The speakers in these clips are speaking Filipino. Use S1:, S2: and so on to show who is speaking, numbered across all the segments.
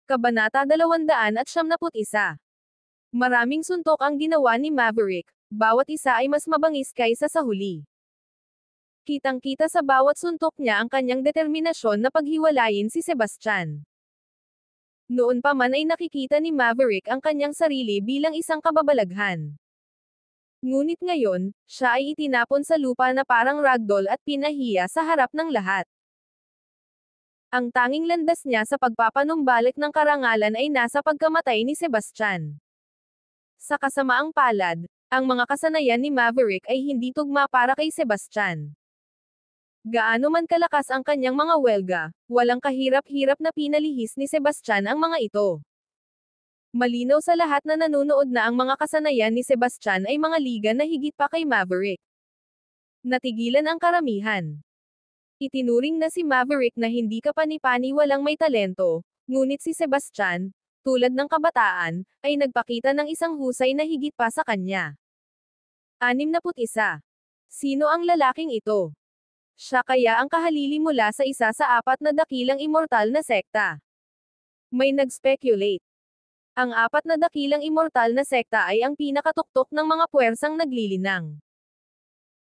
S1: Kabanata 271. Maraming suntok ang ginawa ni Maverick, bawat isa ay mas mabangis kaysa sa huli. Kitang-kita sa bawat suntok niya ang kanyang determinasyon na paghiwalayin si Sebastian. Noon pa man ay nakikita ni Maverick ang kanyang sarili bilang isang kababalaghan. Ngunit ngayon, siya ay itinapon sa lupa na parang ragdoll at pinahiya sa harap ng lahat. Ang tanging landas niya sa pagpapanumbalik ng karangalan ay nasa pagkamatay ni Sebastian. Sa kasamaang palad, ang mga kasanayan ni Maverick ay hindi tugma para kay Sebastian. Gaano man kalakas ang kanyang mga welga, walang kahirap-hirap na pinalihis ni Sebastian ang mga ito. Malinaw sa lahat na nanonood na ang mga kasanayan ni Sebastian ay mga liga na higit pa kay Maverick. Natigilan ang karamihan. Itinuring na si Maverick na hindi kapani-pani walang may talento, ngunit si Sebastian, tulad ng kabataan, ay nagpakita ng isang husay na higit pa sa kanya. 61. Sino ang lalaking ito? Siya kaya ang kahalili mula sa isa sa 4 na dakilang immortal na sekta. May nag-speculate. Ang 4 na dakilang immortal na sekta ay ang pinakatuktok ng mga puwersang naglilinang.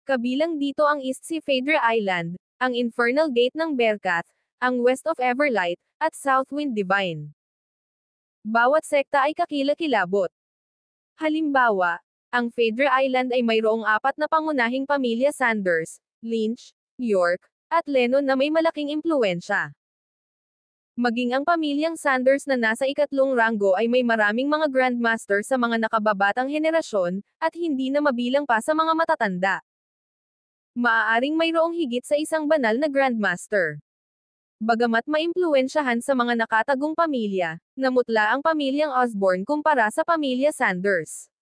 S1: Kabilang dito ang East Sea Phaedra Island, ang Infernal Gate ng Berkath, ang West of Everlight, at Southwind Divine. Bawat sekta ay kakilakilabot. Halimbawa, ang Phaedra Island ay mayroong 4 na pangunahing pamilya Sanders, Lynch, York, at Lennon na may malaking impluwensya. Maging ang pamilyang Sanders na nasa 3 ranggo ay may maraming mga Grandmaster sa mga nakababatang henerasyon, at hindi na mabilang pa sa mga matatanda. Maaaring mayroong higit sa isang banal na Grandmaster. Bagamat maimpluwensyahan sa mga nakatagong pamilya, namutla ang pamilyang Osborne kumpara sa pamilya Sanders.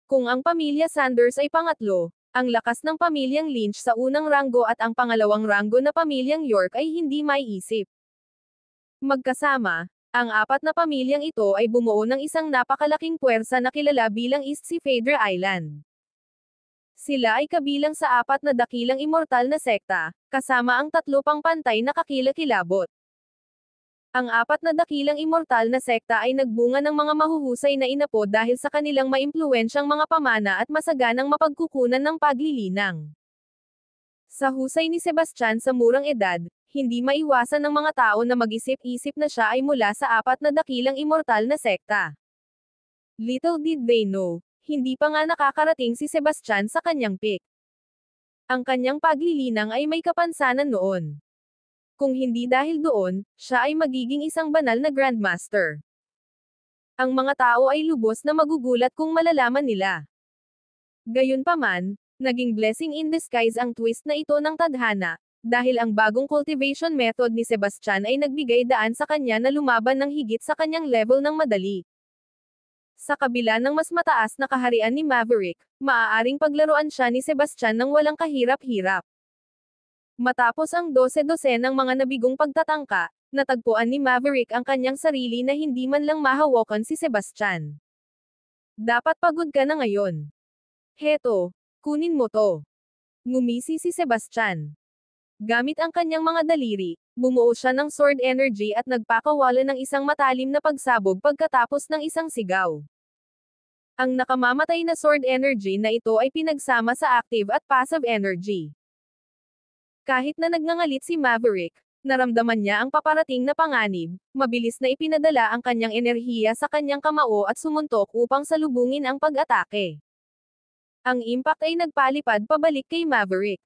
S1: Kung ang pamilya Sanders ay pangatlo, ang lakas ng pamilyang Lynch sa unang ranggo at ang pangalawang ranggo na pamilyang York ay hindi maiisip. Magkasama, ang 4 na pamilyang ito ay bumuo ng isang napakalaking puwersa na kilala bilang East Sea Phaedra Island. Sila ay kabilang sa 4 na dakilang immortal na sekta, kasama ang 3 pang pantay na kakilakilabot. Ang 4 na dakilang immortal na sekta ay nagbunga ng mga mahuhusay na inapo dahil sa kanilang maimpluwensyang mga pamana at masaganang mapagkukunan ng paglilinang. Sa husay ni Sebastian sa murang edad, hindi maiwasan ng mga tao na mag-isip-isip na siya ay mula sa 4 na dakilang immortal na sekta. Little did they know, hindi pa nga nakakarating si Sebastian sa kanyang peak. Ang kanyang paglilinang ay may kapansanan noon. Kung hindi dahil doon, siya ay magiging isang banal na Grandmaster. Ang mga tao ay lubos na magugulat kung malalaman nila. Gayunpaman, naging blessing in disguise ang twist na ito ng tadhana, dahil ang bagong cultivation method ni Sebastian ay nagbigay daan sa kanya na lumaban ng higit sa kanyang level ng madali. Sa kabila ng mas mataas na kaharian ni Maverick, maaaring paglaruan siya ni Sebastian ng walang kahirap-hirap. Matapos ang 12 ng mga nabigong pagtatangka, natagpuan ni Maverick ang kanyang sarili na hindi man lang mahawakan si Sebastian. Dapat pagod ka na ngayon. Heto, kunin mo to. Ngumisi si Sebastian. Gamit ang kanyang mga daliri, bumuo siya ng sword energy at nagpakawala ng isang matalim na pagsabog pagkatapos ng isang sigaw. Ang nakamamatay na sword energy na ito ay pinagsama sa active at passive energy. Kahit na nagngangalit si Maverick, naramdaman niya ang paparating na panganib, mabilis na ipinadala ang kanyang enerhiya sa kanyang kamao at sumuntok upang salubungin ang pag-atake. Ang impact ay nagpalipad pabalik kay Maverick.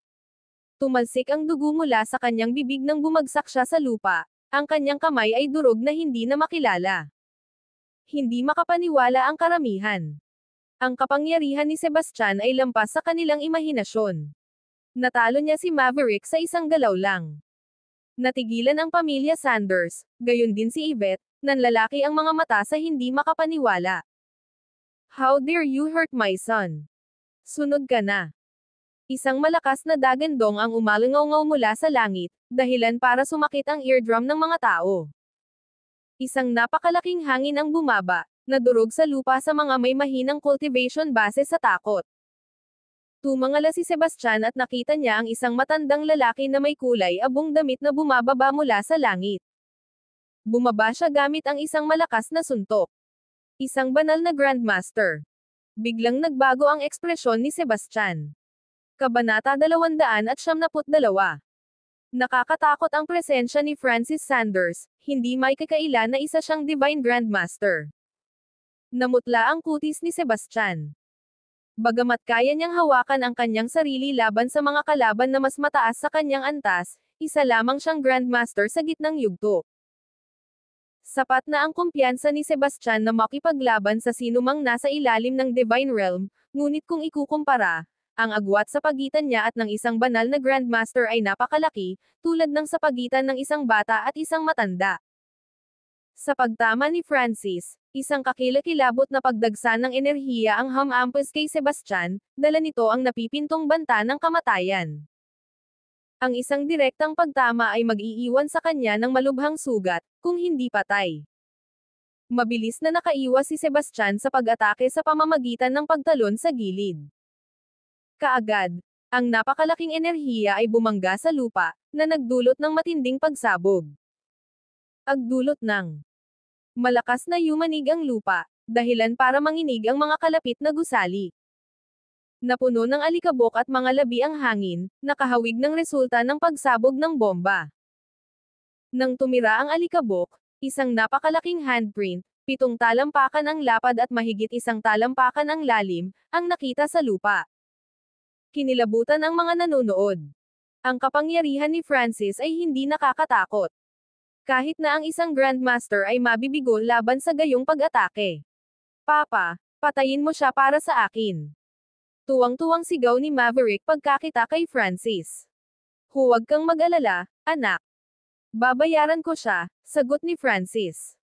S1: Tumalsik ang dugo mula sa kanyang bibig nang bumagsak siya sa lupa, ang kanyang kamay ay durog na hindi na makilala. Hindi makapaniwala ang karamihan. Ang kapangyarihan ni Sebastian ay lampas sa kanilang imahinasyon. Natalo niya si Maverick sa isang galaw lang. Natigilan ang pamilya Sanders, gayon din si Yvette, nanlalaki ang mga mata sa hindi makapaniwala. How dare you hurt my son? Sunod ka na. Isang malakas na dagandong ang umalangaw mula sa langit, dahilan para sumakit ang eardrum ng mga tao. Isang napakalaking hangin ang bumaba, nadurog sa lupa sa mga may mahinang cultivation base sa takot. Tumangala si Sebastian at nakita niya ang isang matandang lalaki na may kulay abong damit na bumababa mula sa langit. Bumaba siya gamit ang isang malakas na suntok. Isang banal na Grandmaster. Biglang nagbago ang ekspresyon ni Sebastian. Kabanata 272. Nakakatakot ang presensya ni Francis Sanders, hindi may kakaila na isa siyang Divine Grandmaster. Namutla ang kutis ni Sebastian. Bagamat kaya niyang hawakan ang kanyang sarili laban sa mga kalaban na mas mataas sa kanyang antas, isa lamang siyang Grandmaster sa gitnang yugto. Sapat na ang kumpiyansa ni Sebastian na makipaglaban sa sinumang nasa ilalim ng Divine Realm, ngunit kung ikukumpara, ang agwat sa pagitan niya at ng isang banal na Grandmaster ay napakalaki, tulad ng sa pagitan ng isang bata at isang matanda. Sa pagtama ni Francis, isang kakilakilabot na pagdagsa ng enerhiya ang humampas kay Sebastian, dala nito ang napipintong banta ng kamatayan. Ang isang direktang pagtama ay mag-iiwan sa kanya ng malubhang sugat, kung hindi patay. Mabilis na nakaiwas si Sebastian sa pag-atake sa pamamagitan ng pagtalon sa gilid. Kaagad, ang napakalaking enerhiya ay bumangga sa lupa, na nagdulot ng matinding pagsabog. Agdulot ng malakas na yumanig ang lupa, dahilan para manginig ang mga kalapit na gusali. Napuno ng alikabok at mga labi ang hangin, nakahawig ng resulta ng pagsabog ng bomba. Nang tumira ang alikabok, isang napakalaking handprint, 7 talampakan ang lapad at mahigit 1 talampakan ang lalim, ang nakita sa lupa. Kinilabutan ang mga nanonood. Ang kapangyarihan ni Francis ay hindi nakakatakot. Kahit na ang isang Grandmaster ay mabibigo laban sa gayong pag-atake. Papa, patayin mo siya para sa akin. Tuwang-tuwang sigaw ni Maverick pagkakita kay Francis. Huwag kang mag-alala, anak. Babayaran ko siya, sagot ni Francis.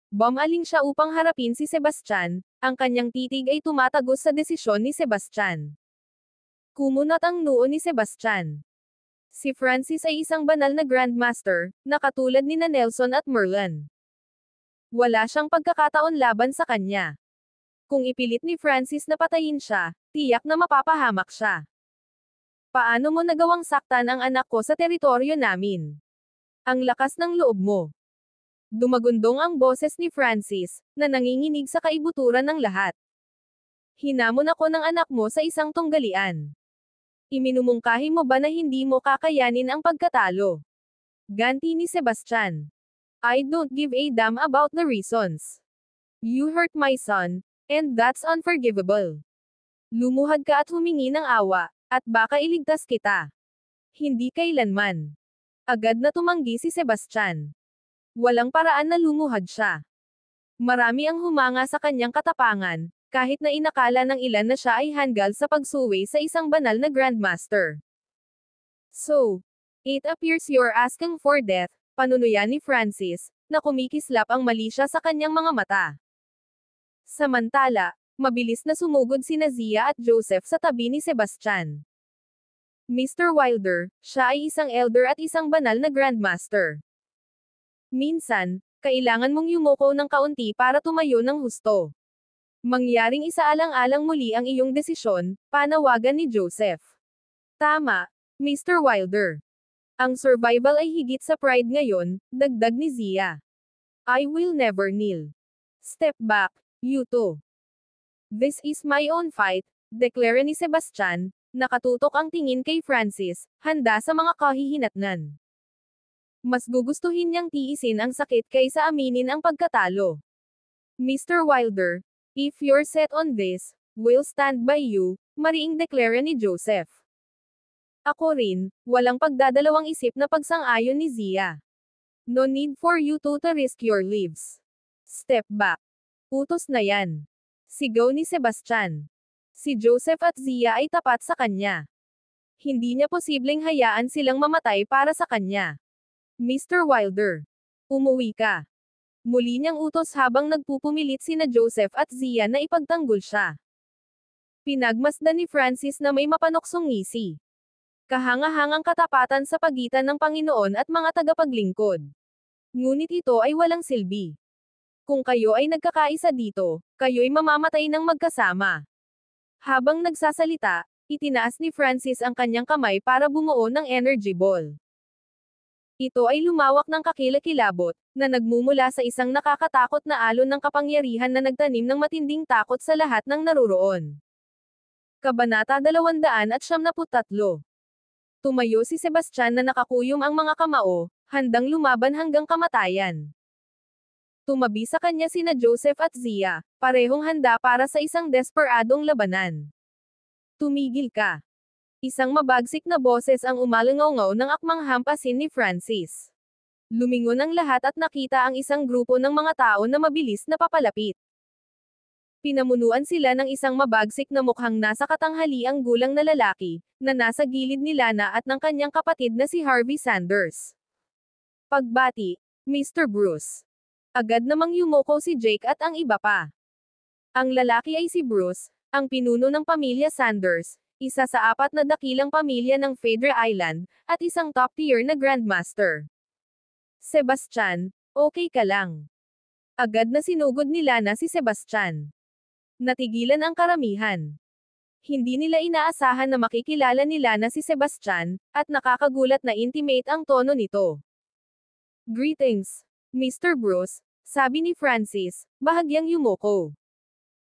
S1: Bumaling siya upang harapin si Sebastian, ang kanyang titig ay tumatagos sa desisyon ni Sebastian. Kumunat ang noo ni Sebastian. Si Francis ay isang banal na Grandmaster, na katulad ni Nelson at Merlin. Wala siyang pagkakataon laban sa kanya. Kung ipilit ni Francis na patayin siya, tiyak na mapapahamak siya. Paano mo nagawang saktan ang anak ko sa teritoryo namin? Ang lakas ng loob mo. Dumagundong ang boses ni Francis, na nanginginig sa kaibuturan ng lahat. Hinamon ako ng anak mo sa isang tunggalian. Iminumungkahi mo ba na hindi mo kakayanin ang pagkatalo? Ganti ni Sebastian. I don't give a damn about the reasons. You hurt my son, and that's unforgivable. Lumuhad ka at humingi ng awa, at baka iligtas kita. Hindi kailanman. Agad na tumanggi si Sebastian. Walang paraan na lumuhad siya. Marami ang humanga sa kanyang katapangan, kahit na inakala ng ilan na siya ay hanggal sa pagsuway sa isang banal na Grandmaster. So, it appears you're asking for death, panunuyan ni Francis, na kumikislap ang mali siya sa kanyang mga mata. Samantala, mabilis na sumugod sina Zia at Joseph sa tabi ni Sebastian. Mr. Wilder, siya ay isang elder at isang banal na Grandmaster. Minsan, kailangan mong yumuko ng kaunti para tumayo ng husto. Mangyaring isaalang-alang muli ang iyong desisyon, panawagan ni Joseph. Tama, Mr. Wilder. Ang survival ay higit sa pride ngayon, dagdag ni Zia. I will never kneel. Step back, you two. This is my own fight, deklara ni Sebastian, nakatutok ang tingin kay Francis, handa sa mga kahihinatnan. Mas gugustuhin niyang tiisin ang sakit kaysa aminin ang pagkatalo. Mr. Wilder, if you're set on this, we'll stand by you, mariing deklara ni Joseph. Ako rin, walang pagdadalawang isip na pagsang-ayon ni Zia. No need for you to risk your lives. Step back. Utos na yan. Sigaw ni Sebastian. Si Joseph at Zia ay tapat sa kanya. Hindi niya posibleng hayaan silang mamatay para sa kanya. Mr. Wilder. Umuwi ka. Muli niyang utos habang nagpupumilit sina Joseph at Zia na ipagtanggol siya. Pinagmasdan ni Francis na may mapanoksong ngisi. Kahangahangang katapatan sa pagitan ng Panginoon at mga tagapaglingkod. Ngunit ito ay walang silbi. Kung kayo ay nagkakaisa dito, kayo'y mamamatay ng magkasama. Habang nagsasalita, itinaas ni Francis ang kanyang kamay para bumuo ng energy ball. Ito ay lumawak ng kakilakilabot, na nagmumula sa isang nakakatakot na alon ng kapangyarihan na nagtanim ng matinding takot sa lahat ng naruroon. Kabanata 273. Tumayo si Sebastian na nakakuyom ang mga kamao, handang lumaban hanggang kamatayan. Tumabi sa kanya sina Joseph at Zia, parehong handa para sa isang desperadong labanan. Tumigil ka. Isang mabagsik na boses ang umalangaw ng akmang hampasin ni Francis. Lumingon ang lahat at nakita ang isang grupo ng mga tao na mabilis na papalapit. Pinamunuan sila ng isang mabagsik na mukhang nasa katanghaliang gulang na lalaki, na nasa gilid ni Lana at ng kanyang kapatid na si Harvey Sanders. Pagbati, Mr. Bruce. Agad namang yumoko si Jake at ang iba pa. Ang lalaki ay si Bruce, ang pinuno ng pamilya Sanders, isa sa 4 na dakilang pamilya ng Fader Island, at isang top-tier na Grandmaster. Sebastian, okay ka lang. Agad na sinugod ni Lana si Sebastian. Natigilan ang karamihan. Hindi nila inaasahan na makikilala ni Lana si Sebastian, at nakakagulat na intimate ang tono nito. Greetings, Mr. Bruce, sabi ni Francis, bahagyang yumoko.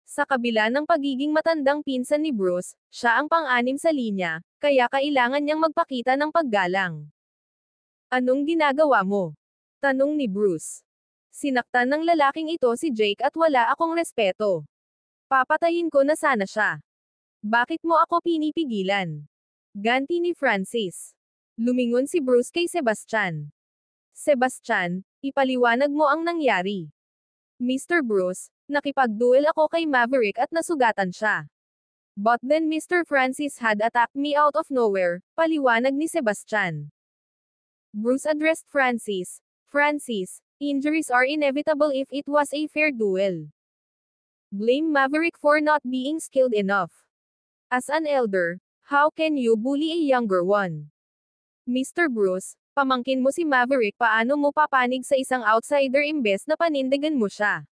S1: Sa kabila ng pagiging matandang pinsan ni Bruce, siya ang pang-anim sa linya, kaya kailangan niyang magpakita ng paggalang. Anong ginagawa mo? Tanong ni Bruce. Sinaktan ng lalaking ito si Jake at wala akong respeto. Papatayin ko na sana siya. Bakit mo ako pinipigilan? Ganti ni Francis. Lumingon si Bruce kay Sebastian. Sebastian, ipaliwanag mo ang nangyari. Mr. Bruce, nakipag-duel ako kay Maverick at nasugatan siya. But then Mr. Francis had attacked me out of nowhere, paliwanag ni Sebastian. Bruce addressed Francis. Francis, injuries are inevitable if it was a fair duel. Blame Maverick for not being skilled enough. As an elder, how can you bully a younger one? Mr. Bruce, pamangkin mo si Maverick, paano mo papanig sa isang outsider imbes na panindigan mo siya?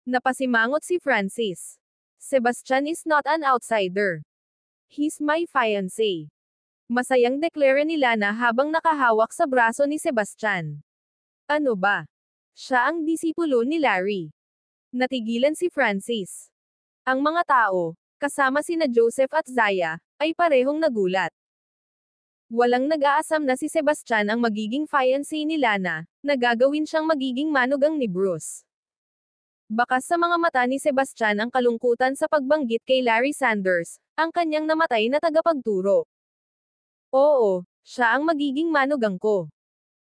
S1: Napasimangot si Francis. Sebastian is not an outsider. He's my fiancé. Masayang deklara ni Lana habang nakahawak sa braso ni Sebastian. Ano ba? Siya ang disipulo ni Larry. Natigilan si Francis. Ang mga tao, kasama sina Joseph at Zaya, ay parehong nagulat. Walang nag-aasam na si Sebastian ang magiging fiancé ni Lana, na gagawin siyang magiging manugang ni Bruce. Bakas sa mga mata ni Sebastian ang kalungkutan sa pagbanggit kay Larry Sanders, ang kanyang namatay na tagapagturo. Oo, siya ang magiging manugang ko.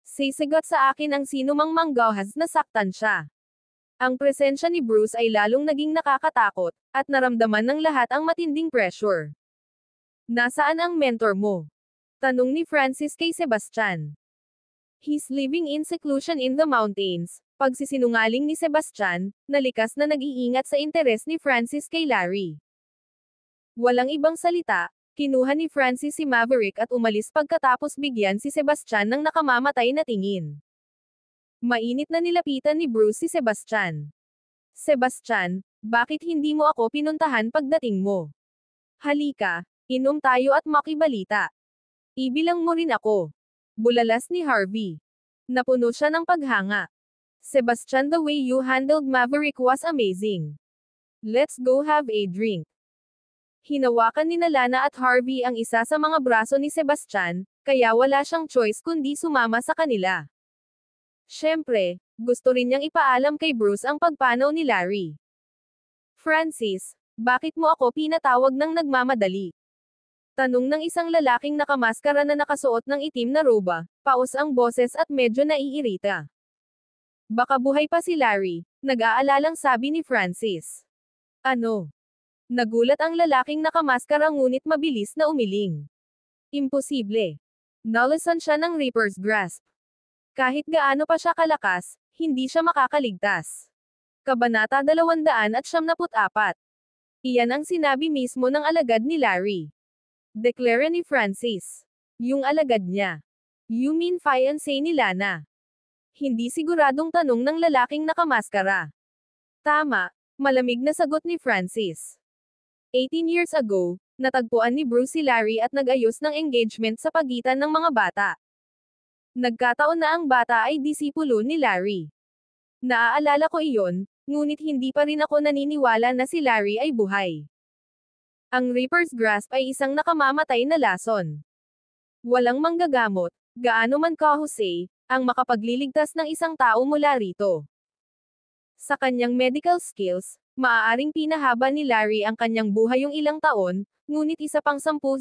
S1: Sisigat sa akin ang sinumang manggahas na saktan siya. Ang presensya ni Bruce ay lalong naging nakakatakot, at naramdaman ng lahat ang matinding pressure. Nasaan ang mentor mo? Tanong ni Francis kay Sebastian. He's living in seclusion in the mountains. Pagsisinungaling ni Sebastian, na likas na nag-iingat sa interes ni Francis kay Larry. Walang ibang salita, kinuha ni Francis si Maverick at umalis pagkatapos bigyan si Sebastian ng nakamamatay na tingin. Mainit na nilapitan ni Bruce si Sebastian. Sebastian, bakit hindi mo ako pinuntahan pagdating mo? Halika, inom tayo at makibalita. Ibilang mo rin ako. Bulalas ni Harvey. Napuno siya ng paghanga. Sebastian, the way you handled Maverick was amazing. Let's go have a drink. Hinawakan ni Lana at Harvey ang isa sa mga braso ni Sebastian, kaya wala siyang choice kundi sumama sa kanila. Siyempre, gusto rin niyang ipaalam kay Bruce ang pagpanaw ni Larry. Francis, bakit mo ako pinatawag ng nagmamadali? Tanong ng isang lalaking nakamaskara na nakasuot ng itim na roba, paos ang boses at medyo naiirita. Baka buhay pa si Larry, nag-aalalang sabi ni Francis. Ano? Nagulat ang lalaking nakamaskara ngunit mabilis na umiling. Imposible. Nalasan siya ng Reaper's Grasp. Kahit gaano pa siya kalakas, hindi siya makakaligtas. Kabanata 274. Iyan ang sinabi mismo ng alagad ni Larry. Deklara ni Francis. Yung alagad niya. You mean fiancé ni Lana? Hindi siguradong tanong ng lalaking nakamaskara. Tama, malamig na sagot ni Francis. 18 years ago, natagpuan ni Bruce si Larry at nag-ayos ng engagement sa pagitan ng mga bata. Nagkataon na ang bata ay disipulo ni Larry. Naaalala ko iyon, ngunit hindi pa rin ako naniniwala na si Larry ay buhay. Ang Reaper's Grasp ay isang nakamamatay na lason. Walang manggagamot, gaano man kahusay, ang makapagliligtas ng isang tao mula rito. Sa kanyang medical skills, maaaring pinahaba ni Larry ang kanyang buhay yung ilang taon, ngunit isa pang 10-20.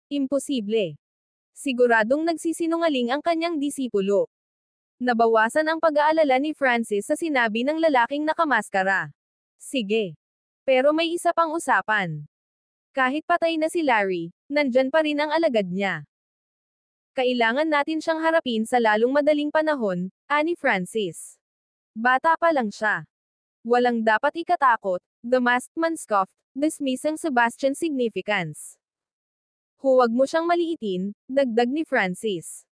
S1: Imposible. Siguradong nagsisinungaling ang kanyang disipulo. Nabawasan ang pag-aalala ni Francis sa sinabi ng lalaking nakamaskara. Sige. Pero may isa pang usapan. Kahit patay na si Larry, nandyan pa rin ang alagad niya. Kailangan natin siyang harapin sa lalong madaling panahon, ani Francis. Bata pa lang siya. Walang dapat ikatakot, the masked man scoffed, dismissing Sebastian's significance. Huwag mo siyang maliitin, dagdag ni Francis.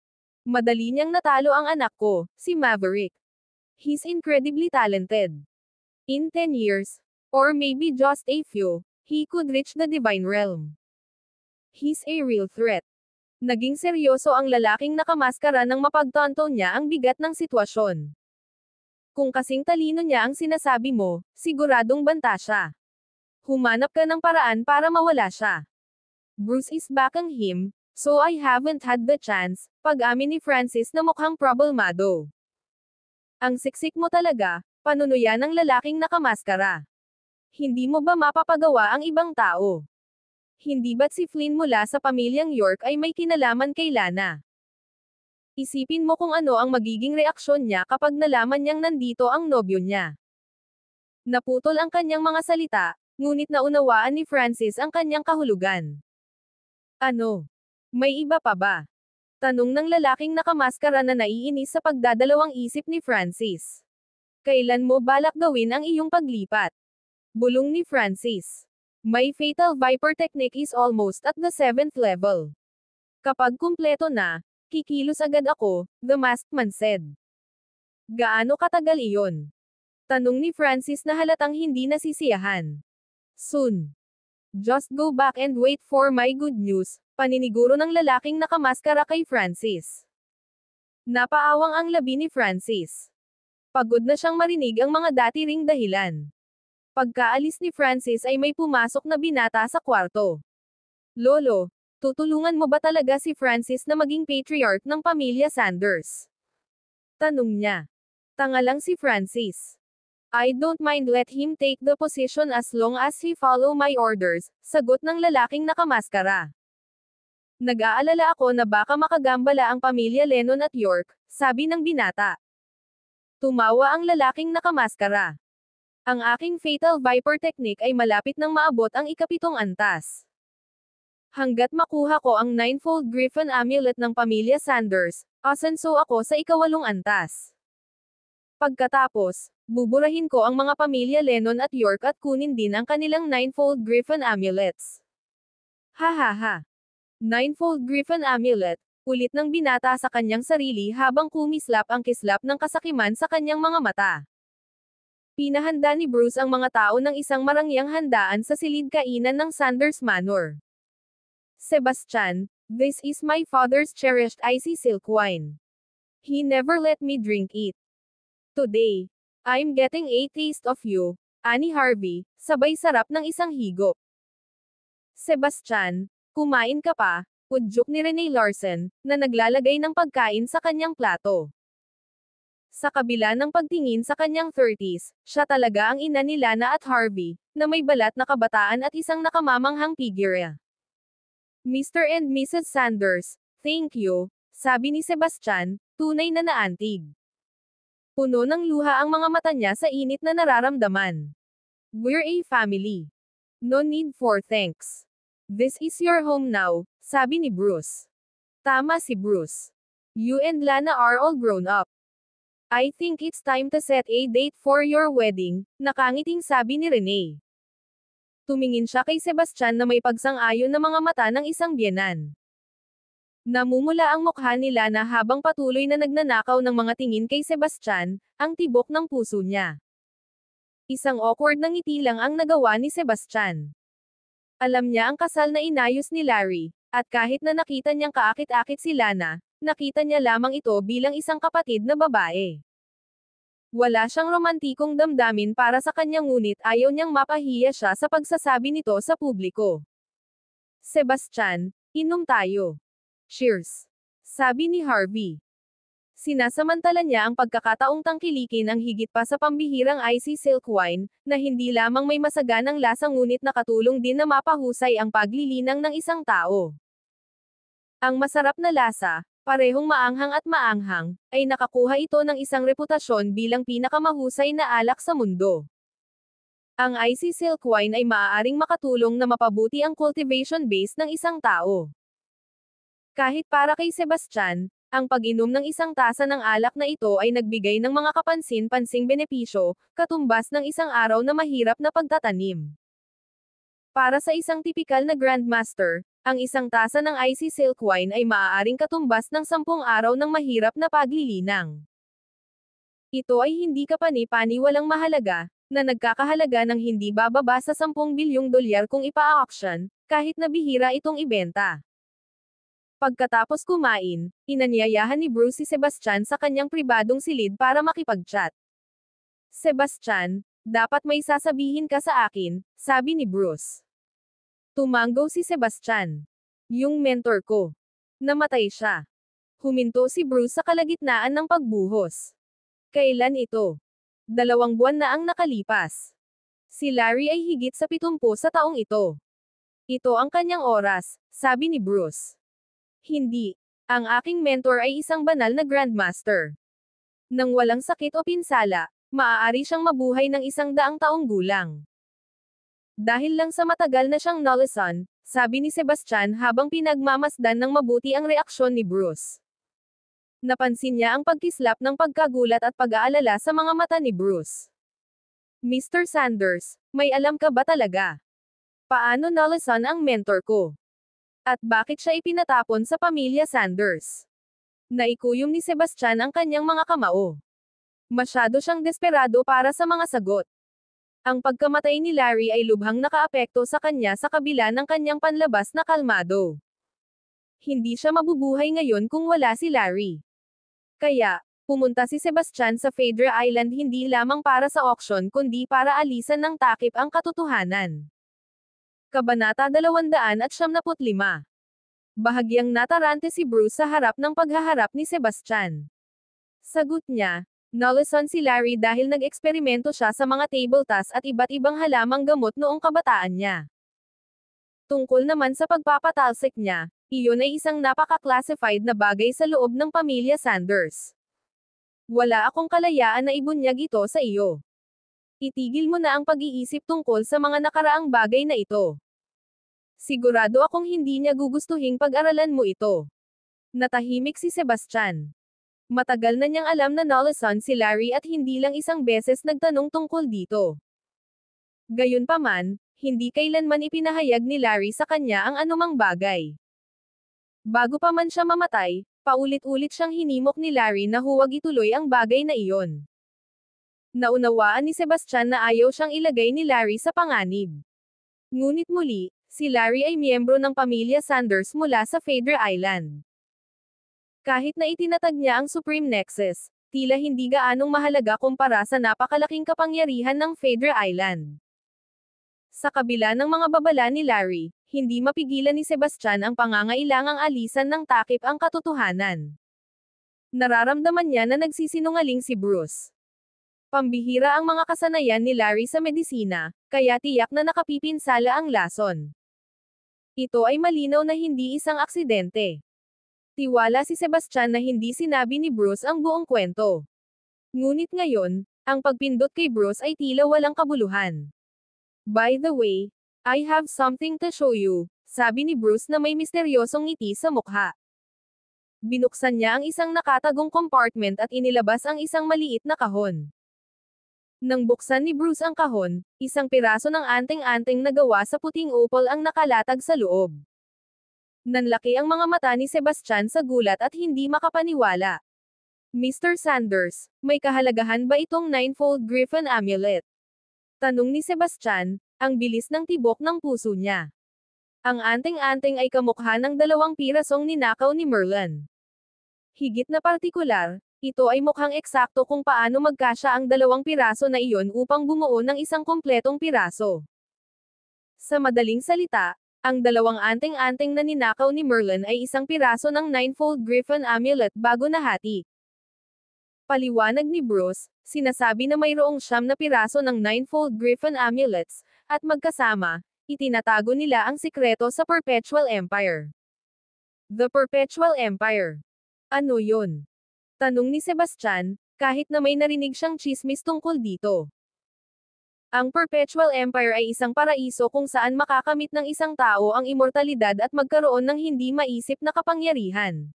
S1: Madali niyang natalo ang anak ko, si Maverick. He's incredibly talented. In 10 years, or maybe just a few, he could reach the divine realm. He's a real threat. Naging seryoso ang lalaking nakamaskara nang mapagtanto niya ang bigat ng sitwasyon. Kung kasing talino niya ang sinasabi mo, siguradong banta siya. Humanap ka ng paraan para mawala siya. Bruce is backing him, so I haven't had the chance, pag-amin ni Francis na mukhang problemado. Ang siksik mo talaga, panunuyan ng lalaking nakamaskara. Hindi mo ba mapapagawa ang ibang tao? Hindi ba't si Flynn mula sa pamilyang York ay may kinalaman kay Lana? Isipin mo kung ano ang magiging reaksyon niya kapag nalaman niyang nandito ang nobyo niya. Naputol ang kanyang mga salita, ngunit naunawaan ni Francis ang kanyang kahulugan. Ano? May iba pa ba? Tanong ng lalaking nakamaskara na naiinis sa pagdadalawang isip ni Francis. Kailan mo balak gawin ang iyong paglipat? Bulong ni Francis. My Fatal Viper technique is almost at the 7th level. Kapag kumpleto na, kikilos agad ako, the masked man said. Gaano katagal iyon? Tanong ni Francis na halatang hindi nasisiyahan. Soon. Just go back and wait for my good news, paniniguro ng lalaking nakamaskara kay Francis. Napaawang ang labi ni Francis. Pagod na siyang marinig ang mga dati ring dahilan. Pagkaalis ni Francis ay may pumasok na binata sa kwarto. Lolo, tutulungan mo ba talaga si Francis na maging patriarch ng pamilya Sanders? Tanong niya. Tanga lang si Francis. I don't mind let him take the position as long as he follow my orders, sagot ng lalaking nakamaskara. Nag-aalala ako na baka makagambala ang pamilya Lennon at York, sabi ng binata. Tumawa ang lalaking nakamaskara. Ang aking Fatal Viper technique ay malapit nang maabot ang ika-7 antas. Hanggat makuha ko ang Ninefold Griffin Amulet ng pamilya Sanders, asenso ako sa ika-8 antas. Pagkatapos, buburahin ko ang mga pamilya Lennon at York at kunin din ang kanilang Ninefold Griffin Amulets. Ha. Ninefold Griffin Amulet, ulit ng binata sa kanyang sarili habang kumislap ang kislap ng kasakiman sa kanyang mga mata. Pinahanda ni Bruce ang mga tao ng isang marangyang handaan sa silid kainan ng Sanders Manor. Sebastian, this is my father's cherished icy silk wine. He never let me drink it. Today, I'm getting a taste of you, ani Harvey, sabay sarap ng isang higop. Sebastian, kumain ka pa, udyok ni Renee Larson, na naglalagay ng pagkain sa kanyang plato. Sa kabila ng pagtingin sa kanyang 30s, siya talaga ang ina ni Lana at Harvey, na may balat na kabataan at isang nakamamanghang figure. Mr. and Mrs. Sanders, thank you, sabi ni Sebastian, tunay na naantig. Puno ng luha ang mga mata niya sa init na nararamdaman. We're a family. No need for thanks. This is your home now, sabi ni Bruce. Tama si Bruce. You and Lana are all grown up. I think it's time to set a date for your wedding, nakangiting sabi ni Renee. Tumingin siya kay Sebastian na may pagsang-ayon na mga mata ng isang biyenan. Namumula ang mukha ni Lana habang patuloy na nagnanakaw ng mga tingin kay Sebastian, ang tibok ng puso niya. Isang awkward na ngiti lang ang nagawa ni Sebastian. Alam niya ang kasal na inayos ni Larry, At kahit na nakita niyang kaakit-akit si Lana, nakita niya lamang ito bilang isang kapatid na babae. Wala siyang romantikong damdamin para sa kanya ngunit ayaw niyang mapahiya siya sa pagsasabi nito sa publiko. Sebastian, inom tayo. Cheers. Sabi ni Harvey. Sinasamantala niya ang pagkakataong tangkilikin ang higit pa sa pambihirang icy silk wine, na hindi lamang may masaganang lasa ngunit nakatulong din na mapahusay ang paglilinang ng isang tao. Ang masarap na lasa, parehong maanghang at maanghang, ay nakakuha ito ng isang reputasyon bilang pinakamahusay na alak sa mundo. Ang icy silk wine ay maaaring makatulong na mapabuti ang cultivation base ng isang tao. Kahit para kay Sebastian, ang pag-inom ng isang tasa ng alak na ito ay nagbigay ng mga kapansin-pansing benepisyo, katumbas ng isang araw na mahirap na pagtatanim. Para sa isang tipikal na grandmaster, ang isang tasa ng icy silk wine ay maaaring katumbas ng 10 araw ng mahirap na paglilinang. Ito ay hindi kapani-paniwalang mahalaga, na nagkakahalaga ng hindi bababa sa 10 bilyong dolyar kung ipa-auction, kahit na bihira itong ibenta. Pagkatapos kumain, inanyayahan ni Bruce si Sebastian sa kanyang pribadong silid para makipag-chat. Sebastian, dapat may sasabihin ka sa akin, sabi ni Bruce. Tumanggo si Sebastian. Yung mentor ko. Namatay siya. Huminto si Bruce sa kalagitnaan ng pagbuhos. Kailan ito? 2 buwan na ang nakalipas. Si Larry ay higit sa 70 sa taong ito. Ito ang kanyang oras, sabi ni Bruce. Hindi. Ang aking mentor ay isang banal na grandmaster. Nang walang sakit o pinsala, maaari siyang mabuhay ng 100 taong gulang. Dahil lang sa matagal na siyang nalasan, sabi ni Sebastian habang pinagmamasdan ng mabuti ang reaksyon ni Bruce. Napansin niya ang pagkislap ng pagkagulat at pag-aalala sa mga mata ni Bruce. Mr. Sanders, may alam ka ba talaga? Paano nalasan ang mentor ko? At bakit siya ipinatapon sa pamilya Sanders? Naikuyom ni Sebastian ang kanyang mga kamao. Masyado siyang desperado para sa mga sagot. Ang pagkamatay ni Larry ay lubhang nakaapekto sa kanya sa kabila ng kanyang panlabas na kalmado. Hindi siya mabubuhay ngayon kung wala si Larry. Kaya, pumunta si Sebastian sa Phaedra Island hindi lamang para sa auction kundi para alisan ng takip ang katotohanan. Kabanata 275. Bahagyang natarante si Bruce sa harap ng paghaharap ni Sebastian. Sagot niya, nalasan si Larry dahil nag-eksperimento siya sa mga table tas at iba't ibang halamang gamot noong kabataan niya. Tungkol naman sa pagpapatalsik niya, iyon ay isang napaka-classified na bagay sa loob ng pamilya Sanders. Wala akong kalayaan na ibunyag ito sa iyo. Itigil mo na ang pag-iisip tungkol sa mga nakaraang bagay na ito. Sigurado akong hindi niya gugustuhing pag-aralan mo ito. Natahimik si Sebastian. Matagal na niyang alam na nalasan si Larry at hindi lang isang beses nagtanong tungkol dito. Gayunpaman, hindi kailanman ipinahayag ni Larry sa kanya ang anumang bagay. Bago pa man siya mamatay, paulit-ulit siyang hinimok ni Larry na huwag ituloy ang bagay na iyon. Naunawaan ni Sebastian na ayaw siyang ilagay ni Larry sa panganib. Ngunit muli, si Larry ay miyembro ng pamilya Sanders mula sa Phaedra Island. Kahit na itinatag niya ang Supreme Nexus, tila hindi gaanong mahalaga kumpara sa napakalaking kapangyarihan ng Phaedra Island. Sa kabila ng mga babala ni Larry, hindi mapigilan ni Sebastian ang pangangailangang alisan ng takip ang katotohanan. Nararamdaman niya na nagsisinungaling si Bruce. Pambihira ang mga kasanayan ni Larry sa medisina, kaya tiyak na nakapipinsala ang lason. Ito ay malinaw na hindi isang aksidente. Tiwala si Sebastian na hindi sinabi ni Bruce ang buong kwento. Ngunit ngayon, ang pagpindot kay Bruce ay tila walang kabuluhan. By the way, I have something to show you, sabi ni Bruce na may misteryosong ngiti sa mukha. Binuksan niya ang isang nakatagong compartment at inilabas ang isang maliit na kahon. Nang buksan ni Bruce ang kahon, isang piraso ng anting-anting na gawa sa puting opal ang nakalatag sa loob. Nanlaki ang mga mata ni Sebastian sa gulat at hindi makapaniwala. Mr. Sanders, may kahalagahan ba itong 9-fold Griffin amulet? Tanong ni Sebastian, ang bilis ng tibok ng puso niya. Ang anting-anting ay kamukha ng 2 pirasong ninakaw ni Merlin. Higit na partikular, ito ay mukhang eksakto kung paano magkasya ang 2 piraso na iyon upang bumuo ng isang kumpletong piraso. Sa madaling salita, ang 2 anting-anting na ninakaw ni Merlin ay 1 piraso ng Ninefold Griffin Amulet bago nahati. Paliwanag ni Bruce, sinasabi na mayroong 9 piraso ng Ninefold Griffin Amulets, at magkasama, itinatago nila ang sikreto sa Perpetual Empire. The Perpetual Empire. Ano yun? Tanong ni Sebastian, kahit na may narinig siyang tsismis tungkol dito. Ang Perpetual Empire ay isang paraiso kung saan makakamit ng isang tao ang immortalidad at magkaroon ng hindi maisip na kapangyarihan.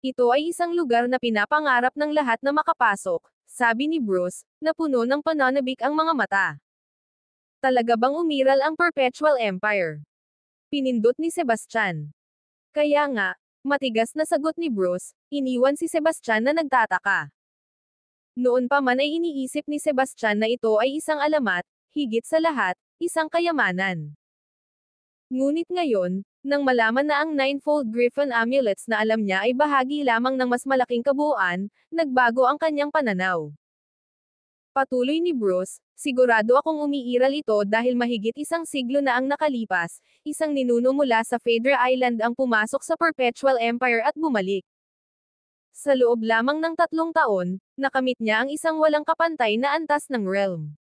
S1: Ito ay isang lugar na pinapangarap ng lahat na makapasok, sabi ni Bruce, na puno ng pananabik ang mga mata. Talaga bang umiral ang Perpetual Empire? Pinindot ni Sebastian. Kaya nga, matigas na sagot ni Bruce, iniwan si Sebastian na nagtataka. Noon pa man ay iniisip ni Sebastian na ito ay isang alamat, higit sa lahat, isang kayamanan. Ngunit ngayon, nang malaman na ang Ninefold Griffin Amulets na alam niya ay bahagi lamang ng mas malaking kabuuan, nagbago ang kanyang pananaw. Patuloy ni Bruce, sigurado akong umiiral ito dahil mahigit 1 siglo na ang nakalipas, isang ninuno mula sa Phaedra Island ang pumasok sa Perpetual Empire at bumalik. Sa loob lamang ng 3 taon, nakamit niya ang isang walang kapantay na antas ng realm.